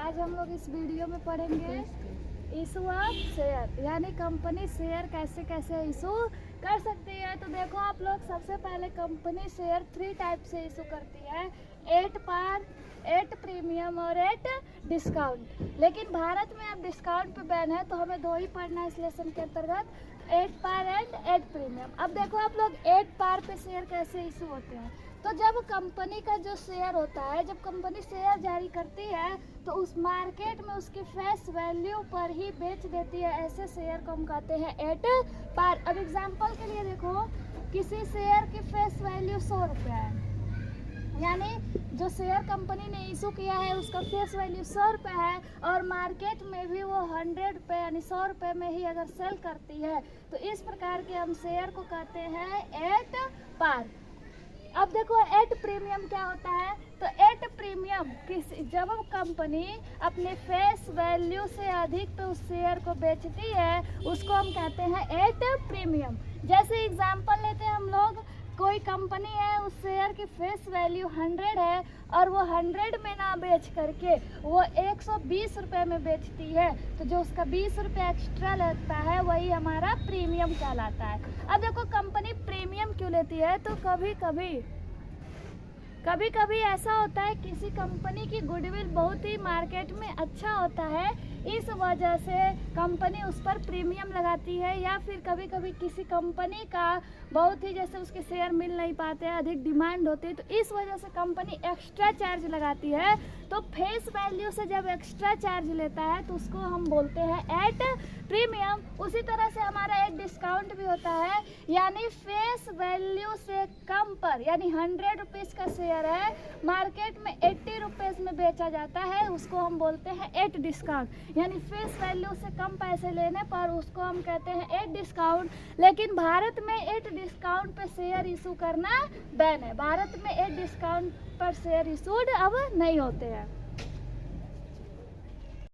आज हम लोग इस वीडियो में पढ़ेंगे इशू ऑफ शेयर, यानी कंपनी शेयर कैसे कैसे इशू कर सकती है। तो देखो आप लोग, सबसे पहले कंपनी शेयर 3 टाइप से इशू करती है, 8 पार, 8 प्रीमियम और 8 डिस्काउंट। लेकिन भारत में अब डिस्काउंट पे बैन है, तो हमें 2 ही पढ़ना है इस लेसन के अंतर्गत, 8 पार एंड 8 प्रीमियम। अब देखो आप लोग, 8 पार पे शेयर कैसे इशू होते हैं। तो जब कंपनी का जो शेयर होता है, जब कंपनी शेयर जारी करती है तो उस मार्केट में उसकी फेस वैल्यू पर ही बेच देती है, ऐसे शेयर को हम कहते हैं 8 पार। अब एग्जांपल के लिए देखो, किसी शेयर की फेस वैल्यू 100 रुपया है, यानी जो शेयर कंपनी ने इशू किया है उसका फेस वैल्यू 100 रुपये है, और मार्केट में भी वो 100 रुपये यानी 100 रुपये में ही अगर सेल करती है, तो इस प्रकार के हम शेयर को कहते हैं 8 पार। अब देखो 8 प्रीमियम क्या होता है। तो 8 प्रीमियम जब कंपनी अपने फेस वैल्यू से अधिक पे उस शेयर को बेचती है, उसको हम कहते हैं 8 प्रीमियम। जैसे एग्जांपल लेते हैं हम लोग, कोई कंपनी है, उस शेयर की फेस वैल्यू 100 है और वो 100 में ना बेच करके वो 120 रुपये में बेचती है, तो जो उसका 20 रुपये एक्स्ट्रा लगता है वही हमारा प्रीमियम कहलाता है। अब देखो कंपनी प्रीमियम क्यों लेती है, तो कभी कभी ऐसा होता है किसी कंपनी की गुडविल बहुत ही मार्केट में अच्छा होता है, इस वजह से कंपनी उस पर प्रीमियम लगाती है। या फिर कभी कभी किसी कंपनी का बहुत ही, जैसे उसके शेयर मिल नहीं पाते हैं, अधिक डिमांड होती है, तो इस वजह से कंपनी एक्स्ट्रा चार्ज लगाती है। तो फेस वैल्यू से जब एक्स्ट्रा चार्ज लेता है तो उसको हम बोलते हैं 8 प्रीमियम। उसी तरह से हमारा 8 डिस्काउंट भी होता है, यानी फेस वैल्यू से कम पर, यानी 100 रुपीज़ का शेयर है, मार्केट में 80 रुपीज़ में बेचा जाता है, उसको हम बोलते हैं 8 डिस्काउंट। यानी फेस वैल्यू से कम पैसे लेने पर उसको हम कहते हैं 8 डिस्काउंट। लेकिन भारत में 8 डिस्काउंट पर शेयर इशू करना बैन है। भारत में 8 डिस्काउंट पर शेयर इशूड अब नहीं होते हैं।